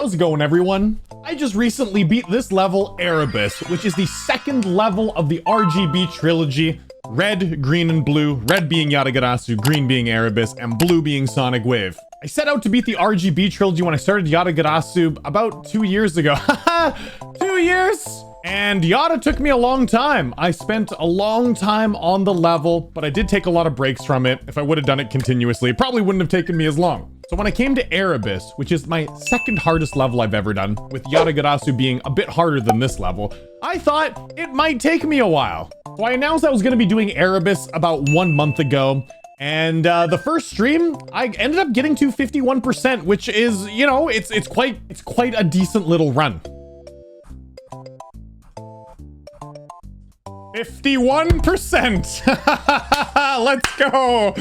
How's it going, everyone? I just recently beat this level, Erebus, which is the second level of the RGB trilogy. Red, green, and blue. Red being Yatagarasu, green being Erebus, and blue being Sonic Wave. I set out to beat the RGB trilogy when I started Yatagarasu about 2 years ago. Haha, 2 years! And Yata took me a long time. I spent a long time on the level, but I did take a lot of breaks from it. If I would have done it continuously, it probably wouldn't have taken me as long. So when I came to Erebus, which is my second hardest level I've ever done, with Yatagarasu being a bit harder than this level, I thought it might take me a while. So I announced I was going to be doing Erebus about 1 month ago. And the first stream, I ended up getting to 51%, which is, you know, it's quite a decent little run. 51%. Let's go.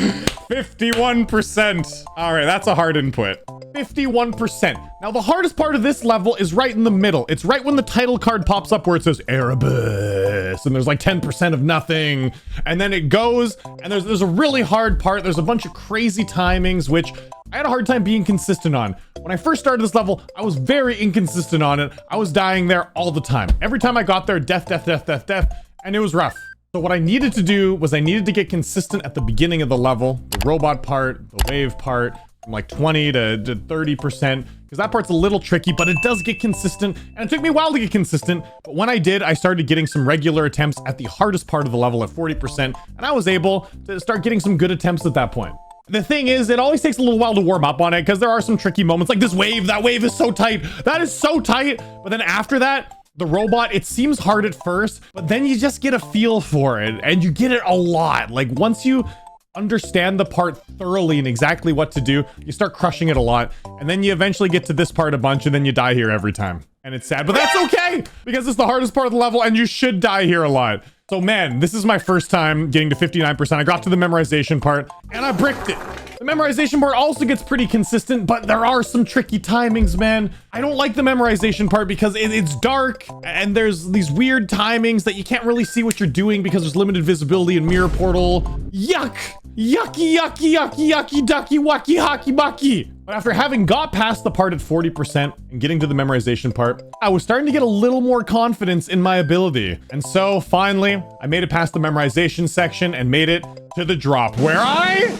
51%. All right, that's a hard input. 51%. Now, the hardest part of this level is right in the middle. It's right when the title card pops up where it says Arabus, and there's like 10% of nothing. And then it goes, and there's a really hard part. There's a bunch of crazy timings, which I had a hard time being consistent on. When I first started this level, I was very inconsistent on it. I was dying there all the time. Every time I got there, death, death, death, death, death. And it was rough. So what I needed to do was I needed to get consistent at the beginning of the level, the robot part, the wave part, from like 20 to 30%, because that part's a little tricky, but it does get consistent. And it took me a while to get consistent, but when I did, I started getting some regular attempts at the hardest part of the level at 40%, and I was able to start getting some good attempts at that point. The thing is, it always takes a little while to warm up on it, because there are some tricky moments, like this wave. That wave is so tight. That is so tight. But then after that, the robot, it seems hard at first, but then you just get a feel for it, and you get it a lot. Like, once you understand the part thoroughly and exactly what to do, you start crushing it a lot, and then you eventually get to this part a bunch, and then you die here every time. And it's sad, but that's okay, because it's the hardest part of the level, and you should die here a lot. So man, this is my first time getting to 59%. I got to the memorization part, and I bricked it. The memorization part also gets pretty consistent, but there are some tricky timings, man. I don't like the memorization part because it's dark, and there's these weird timings that you can't really see what you're doing because there's limited visibility in Mirror Portal. Yuck! Yucky, yucky, yucky, yucky, ducky, wacky, hockey, bucky. But after having got past the part at 40% and getting to the memorization part, I was starting to get a little more confidence in my ability. And so finally, I made it past the memorization section and made it to the drop where I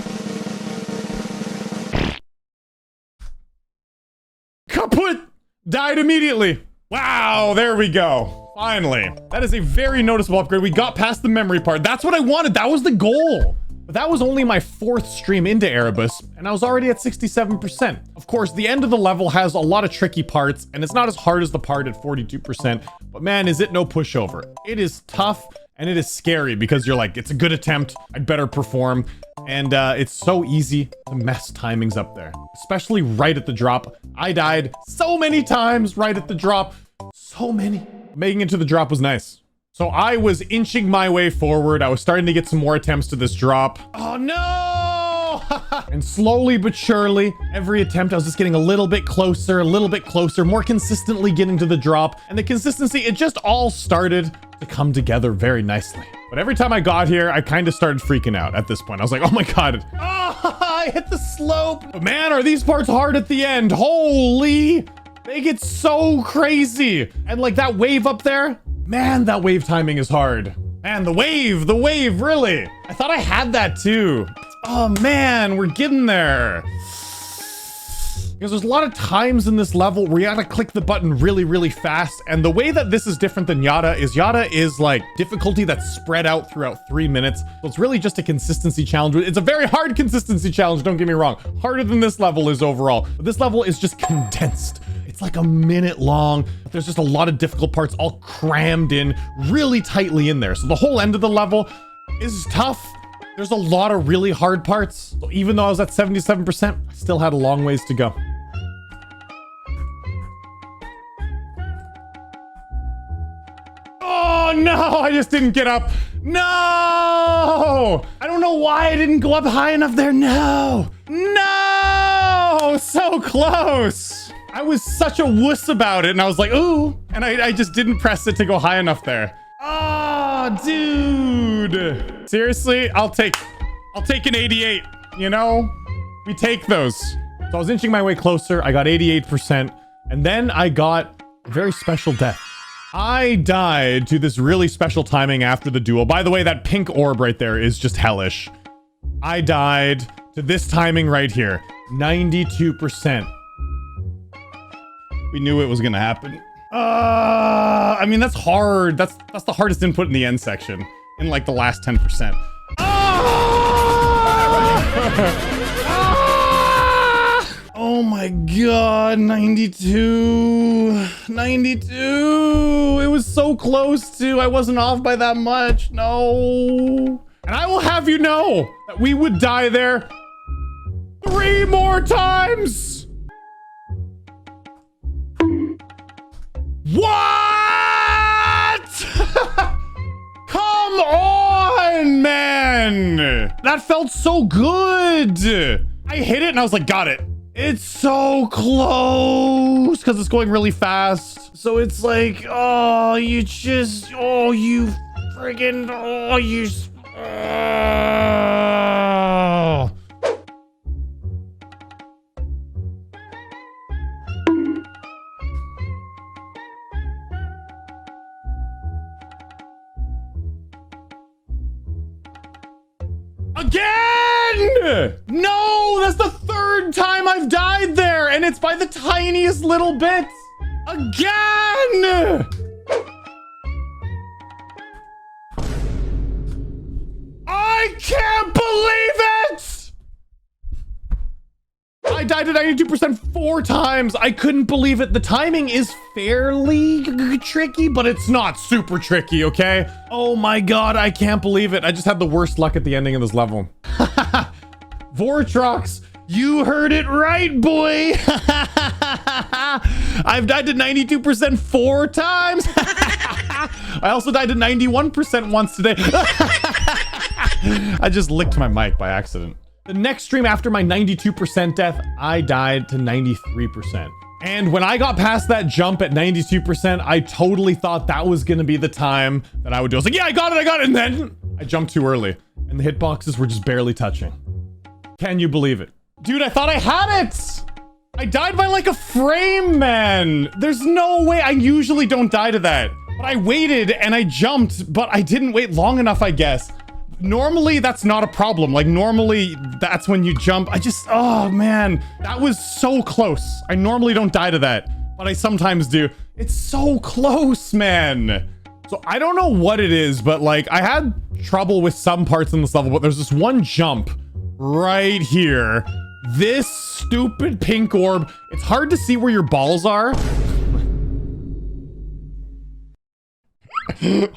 kaput! Died immediately. Wow, there we go. Finally. That is a very noticeable upgrade. We got past the memory part. That's what I wanted. That was the goal. But that was only my 4th stream into Erebus, and I was already at 67%. Of course, the end of the level has a lot of tricky parts, and it's not as hard as the part at 42%, but man, is it no pushover. It is tough, and it is scary, because you're like, it's a good attempt, I'd better perform, and it's so easy to mess timings up there, especially right at the drop. I died so many times right at the drop, so many. Making it to the drop was nice. So I was inching my way forward. I was starting to get some more attempts to this drop. Oh no! And slowly but surely, every attempt I was just getting a little bit closer, more consistently getting to the drop. And the consistency, it just all started to come together very nicely. But every time I got here, I kind of started freaking out at this point. I was like, oh my God. Oh, I hit the slope. But man, are these parts hard at the end. Holy, they get so crazy. And like that wave up there, man, that wave timing is hard. Man, the wave, really. I thought I had that too. Oh man, we're getting there. Because there's a lot of times in this level where you gotta click the button really, really fast. And the way that this is different than Yata is like difficulty that's spread out throughout 3 minutes. So it's really just a consistency challenge. It's a very hard consistency challenge, don't get me wrong. Harder than this level is overall. But this level is just condensed. It's like a minute long. There's just a lot of difficult parts all crammed in really tightly in there. So the whole end of the level is tough. There's a lot of really hard parts. So even though I was at 77%, I still had a long ways to go. Oh no, I just didn't get up. No! I don't know why I didn't go up high enough there. No! No! So close. I was such a wuss about it, and I was like, ooh, and I just didn't press it to go high enough there. Oh, dude. Seriously, I'll take an 88, you know? We take those. So I was inching my way closer. I got 88%. And then I got a very special death. I died to this really special timing after the duel. By the way, that pink orb right there is just hellish. I died to this timing right here. 92%. We knew it was gonna happen. I mean, that's hard. That's the hardest input in the end section. In like the last 10%. Oh my god, 92. 92. It was so close to. I wasn't off by that much. No. And I will have you know that we would die there 3 more times. What? Come on, man. That felt so good. I hit it and I was like, got it. It's so close because it's going really fast. So it's like, oh, you just, oh, you friggin', oh, you, oh. Again! No, that's the 3rd time I've died there, and it's by the tiniest little bit. Again! I can't believe it! I died at 92% 4 times. I couldn't believe it. The timing is fairly tricky, but it's not super tricky, okay? Oh my god, I can't believe it. I just had the worst luck at the ending of this level. Vortrox, you heard it right, boy. I've died to 92% 4 times. I also died to 91% once today. I just licked my mic by accident. The next stream after my 92% death, I died to 93%. And when I got past that jump at 92%, I totally thought that was gonna be the time that I would do. I was like, yeah, I got it. And then I jumped too early and the hitboxes were just barely touching. Can you believe it? Dude, I thought I had it. I died by like a frame, man. There's no way. I usually don't die to that. But I waited and I jumped, but I didn't wait long enough, I guess. Normally, that's not a problem. Like, normally, that's when you jump. Oh, man. That was so close. I normally don't die to that, but I sometimes do. It's so close, man. So, I don't know what it is, but, like, I had trouble with some parts in this level, but there's this one jump right here. This stupid pink orb. It's hard to see where your balls are.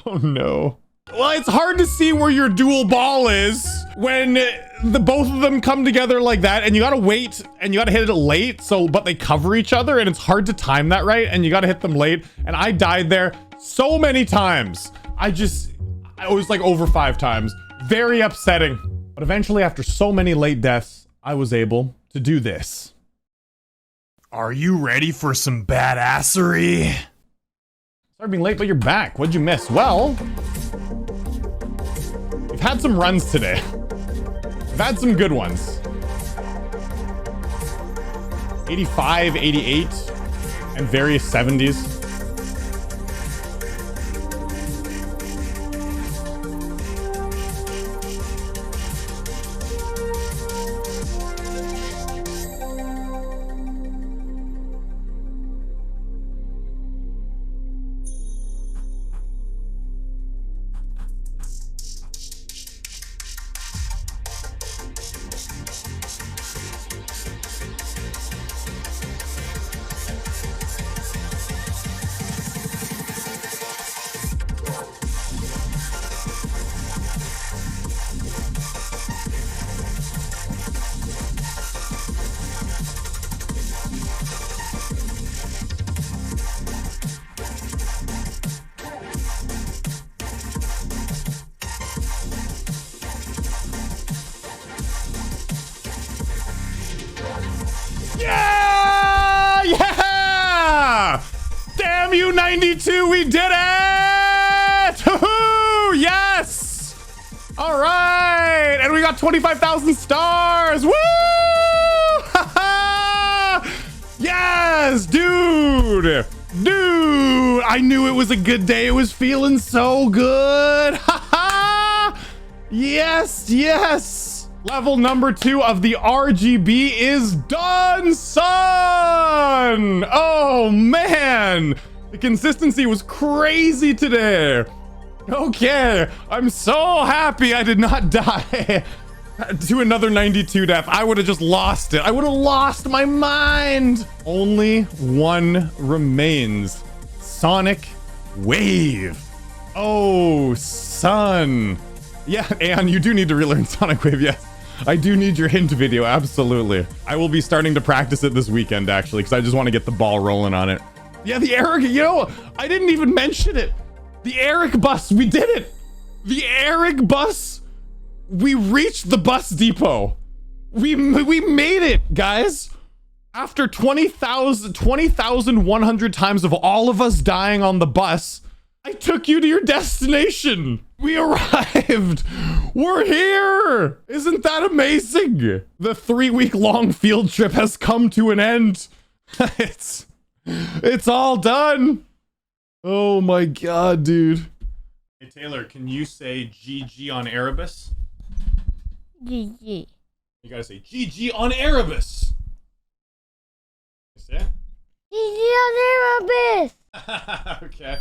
Oh, no. Well, it's hard to see where your dual ball is when the both of them come together like that, and you gotta wait and you gotta hit it late, but they cover each other and it's hard to time that right, and you gotta hit them late. And I died there so many times. I was like over 5 times. Very upsetting. But eventually, after so many late deaths, I was able to do this. Are you ready for some badassery? Sorry being late, but you're back. What'd you miss? Well, we've had some runs today. We've had some good ones. 85, 88, and various 70s. Yeah! Yeah! Damn you, 92, we did it! Woohoo! Yes! All right, and we got 25,000 stars! Woo! Yeah! Yes, dude. Dude, I knew it was a good day. It was feeling so good. Ha. Yes, yes. Level number 2 of the RGB is done, son. Oh, man. The consistency was crazy today. Okay, I'm so happy I did not die to another 92 death. I would have just lost it. I would have lost my mind. Only one remains. Sonic Wave. Oh, son. Yeah, and you do need to relearn Sonic Wave, yes. I do need your hint video, absolutely. I will be starting to practice it this weekend, actually, because I just want to get the ball rolling on it. Yeah, the Eric, you know, I didn't even mention it. The Eric bus, we did it. The Eric bus, we reached the bus depot. We made it, guys. After 20,100 times of all of us dying on the bus, I took you to your destination. We arrived. We're here. Isn't that amazing? The 3-week-long field trip has come to an end. It's all done. Oh my god, dude. Hey Taylor, can you say GG on Erebus? GG. You gotta say GG on Arabus. You say it? GG on Arabus. Okay.